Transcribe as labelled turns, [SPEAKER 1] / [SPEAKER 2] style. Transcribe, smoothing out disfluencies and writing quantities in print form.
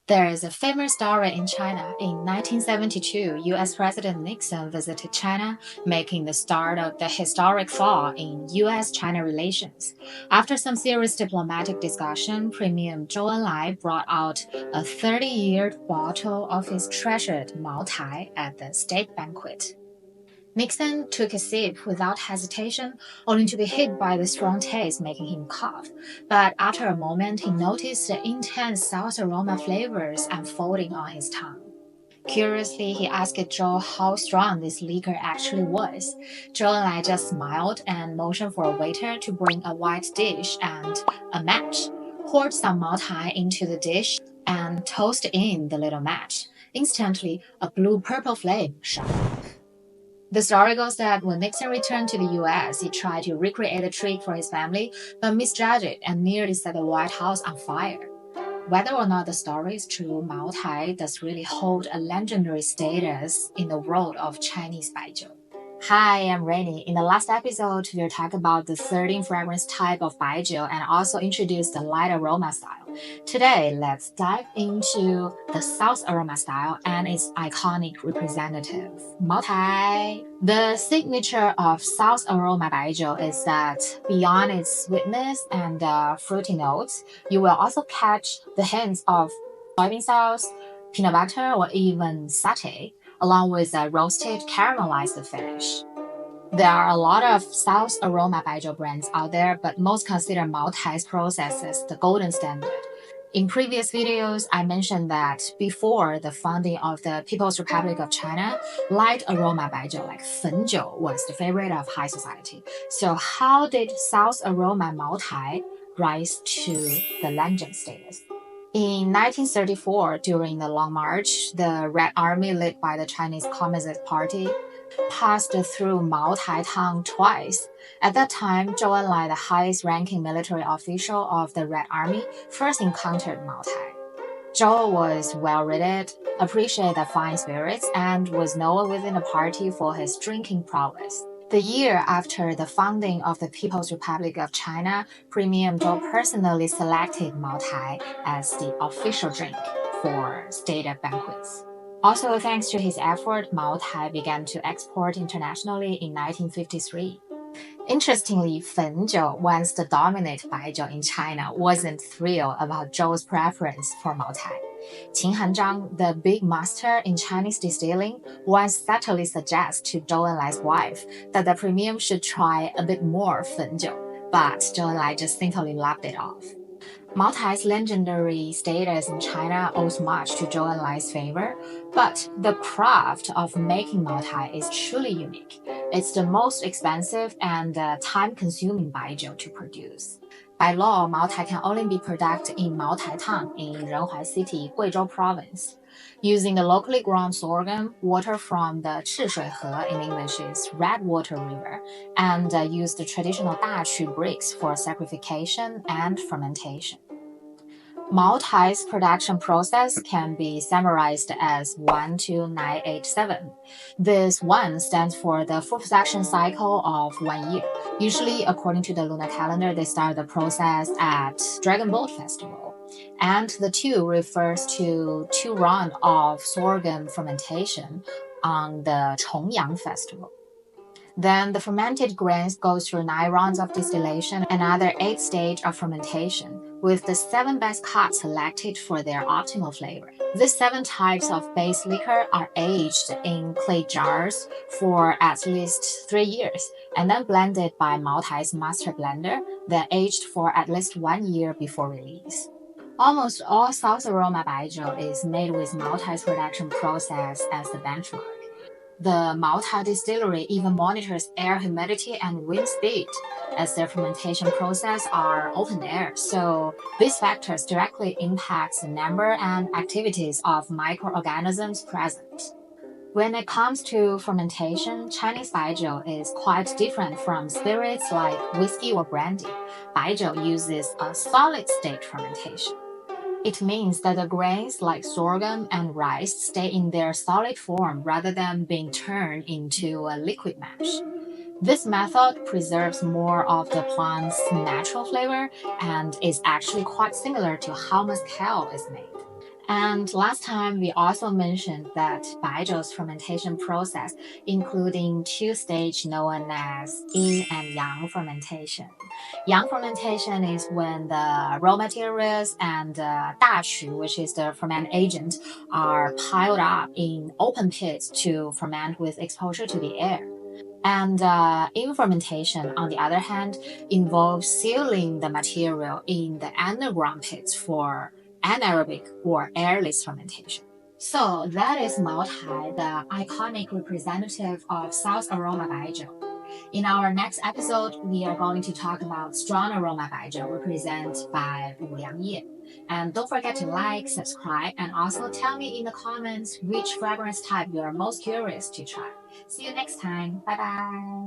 [SPEAKER 1] There is a famous story in China. In 1972, US President Nixon visited China, making the start of the historic thaw in US China relations. After some serious diplomatic discussion, Premier Zhou Enlai brought out a 30-year bottle of his treasured Maotai at the state banquet. Nixon took a sip without hesitation, only to be hit by the strong taste, making him cough. But after a moment, he noticed the intense sauce aroma flavors unfolding on his tongue. Curiously, he asked Zhou how strong this liquor actually was. Zhou Enlai just smiled and motioned for a waiter to bring a white dish and a match, poured some Maotai into the dish, and tossed in the little match. Instantly, a blue-purple flame shot up. The story goes that when Nixon returned to the US, he tried to recreate the trick for his family, but misjudged it and nearly set the White House on fire. Whether or not the story is true, Maotai does really hold a legendary status in the world of Chinese Baijiu. Hi, I'm Rainy. In the last episode, we'll talk about the 13 fragrance type of Baijiu and also introduce the light aroma style. Today, let's dive into the South aroma style and its iconic representative, Maotai. The signature of South aroma Baijiu is that beyond its sweetness and fruity notes, you will also catch the hints of soybean sauce, peanut butter, or even satay, along with a roasted caramelized finish. There are a lot of South aroma Baijiu brands out there, but most consider Maotai's process as the golden standard. In previous videos, I mentioned that before the founding of the People's Republic of China, light aroma Baijiu like Fenjiu was the favorite of high society. So how did South aroma Maotai rise to the legend status? In 1934, during the Long March, the Red Army led by the Chinese Communist Party passed through Maotai town twice. At that time, Zhou Enlai, the highest-ranking military official of the Red Army, first encountered Maotai. Zhou was well-read, appreciated the fine spirits, and was known within the party for his drinking prowess. The year after the founding of the People's Republic of China, Premier Zhou personally selected Maotai as the official drink for state banquets. Also, thanks to his effort, Maotai began to export internationally in 1953. Interestingly, Fenjiu, once the dominant Baijiu in China, wasn't thrilled about Zhou's preference for Maotai. Qin Hanzhang, the big master in Chinese distilling, once subtly suggests to Zhou Enlai's wife that the premier should try a bit more Fenjiu, but Zhou Enlai just simply laughed it off. Maotai's legendary status in China owes much to Zhou Enlai's favor, but the craft of making Maotai is truly unique. It's the most expensive and time-consuming Baijiu to produce. By law, Maotai can only be produced in Maotai Town in Renhuai City, Guizhou Province. Using the locally grown sorghum, water from the Chishui in English is Red Water River, and use the traditional Daqu bricks for saccharification and fermentation. Maotai's production process can be summarized as 12987. This 1 stands for the full production cycle of 1 year. Usually, according to the lunar calendar, they start the process at Dragon Boat Festival. And the 2 refers to 2 rounds of sorghum fermentation on the Chongyang Festival. Then the fermented grains go through 9 rounds of distillation, another 8 stages of fermentation, with the 7 best cuts selected for their optimal flavor. These 7 types of base liquor are aged in clay jars for at least 3 years, and then blended by Maotai's master blender, then aged for at least 1 year before release. Almost all South aroma Baijiu is made with Maotai's production process as the benchmark. The Maotai distillery even monitors air humidity and wind speed, as their fermentation process are open air, so these factors directly impact the number and activities of microorganisms present. When it comes to fermentation, Chinese Baijiu is quite different from spirits like whiskey or brandy. Baijiu uses a solid-state fermentation. It means that the grains like sorghum and rice stay in their solid form rather than being turned into a liquid mash. This method preserves more of the plant's natural flavor and is actually quite similar to how mezcal is made. And last time we also mentioned that Baijiu's fermentation process, including two-stage known as yin and yang fermentation. Yang fermentation is when the raw materials and daxu, which is the ferment agent, are piled up in open pits to ferment with exposure to the air. And in fermentation, on the other hand, involves sealing the material in the underground pits for anaerobic or airless fermentation. So that is Maotai, the iconic representative of South Aroma Baijiu. In our next episode, we are going to talk about strong aroma Baijiu represented by Wu Liangye. And don't forget to like, subscribe, and also tell me in the comments which fragrance type you are most curious to try. See you next time. Bye bye.